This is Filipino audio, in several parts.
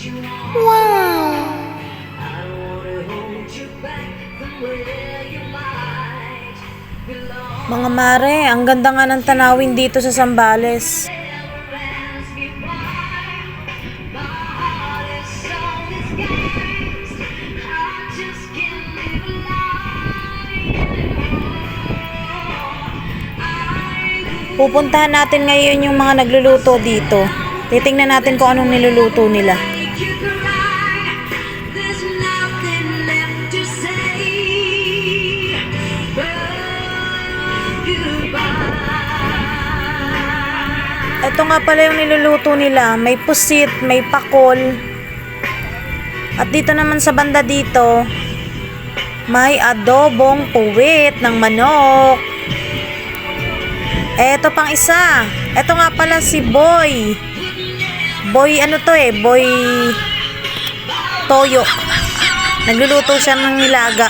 Wow! Mga mare, ang ganda nga ng tanawin dito sa Zambales. Pupuntahan natin ngayon yung mga nagluluto dito. Titingnan natin kung anong niluluto nila. Ito nga pala yung niluluto nila. May pusit, may pakol. At dito naman sa banda dito, may adobong puwit ng manok. Eto pang isa. Eto nga pala si Boy. Boy ano to eh? Boy Toyo. Nagluluto siya ng nilaga.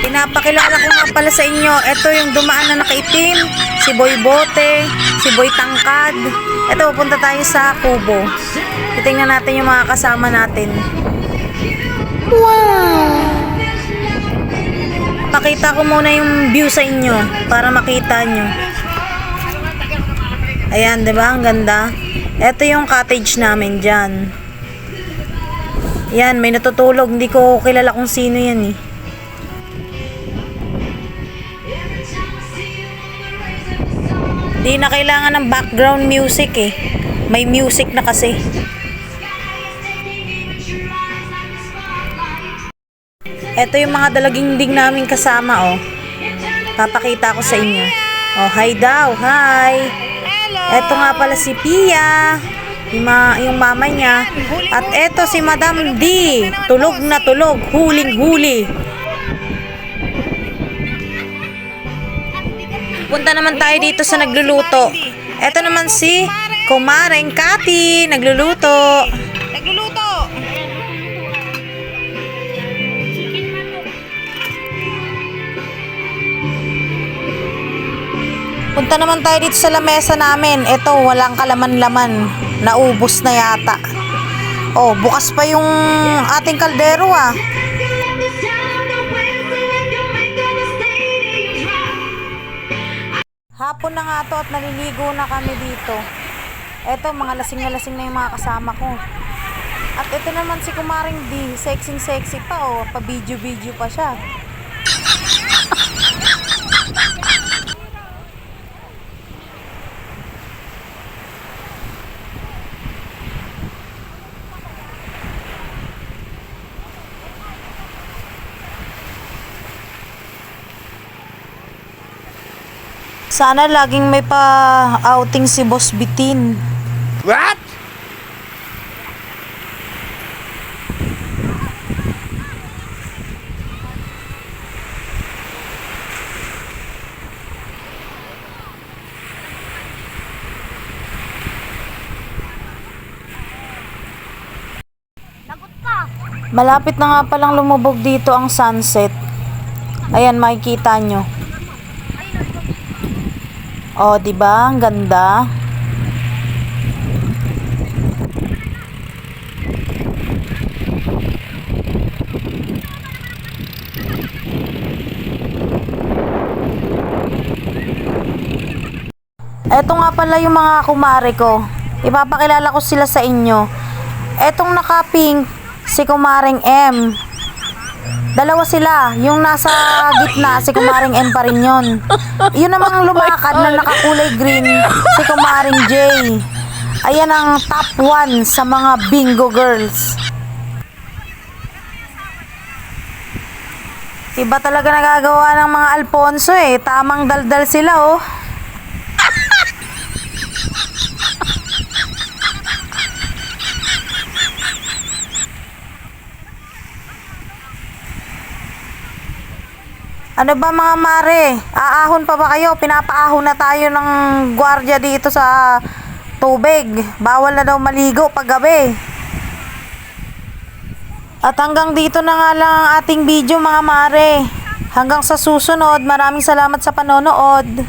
Pinapakilala ko nga pala sa inyo. Eto yung dumaan na nakaitim. Si Boy Bote. Si Boy Tangkad. Eto, pupunta tayo sa Kubo. Titingnan natin yung mga kasama natin. Wow! Pakita ko muna yung view sa inyo para makita nyo. Ayan, diba? Ang ganda. Ito yung cottage namin dyan. Yan, may natutulog. Hindi ko kilala kung sino yan eh. Di na kailangan ng background music eh. May music na kasi. Ito yung mga dalaginding namin kasama oh. Papakita ko sa inyo. Oh, hi daw. Hi. Eto nga pala si Pia, yung mama niya. At eto si Madam D, tulog na tulog, huling-huli. Punta naman tayo dito sa nagluluto. Eto naman si Kumareng Kati, nagluluto. Punta naman tayo dito sa lamesa namin. Ito, walang kalaman-laman. Naubos na yata. Oh, bukas pa yung ating kaldero ah. Hapon na nga to at naliligo na kami dito. Ito, mga lasing na lasing na yung mga kasama ko. At ito naman si Kumaring D. Sexy pa oh. Pa-video pa siya. Sana laging may pa-outing si Boss Bitin. What? Malapit na nga palang lumubog dito ang sunset. Ayan, makikita nyo. Oh, di ba? Ang ganda. Eto nga pala yung mga kumare ko. Ipapakilala ko sila sa inyo. Etong naka-pink, si Kumaring M. Dalawa sila. Yung nasa gitna, si Kumaring M pa rin yun. Yun namang lumakad na nakakulay green, si Kumaring J. Ayan ang top 1 sa mga bingo girls. Iba talaga nagagawa ng mga Alfonso eh. Tamang daldal sila oh. Ano ba mga mare? Aahon pa ba kayo? Pinapaahon na tayo ng gwardiya dito sa tubig. Bawal na daw maligo pag gabi. At hanggang dito na nga lang ang ating video mga mare. Hanggang sa susunod, maraming salamat sa panonood.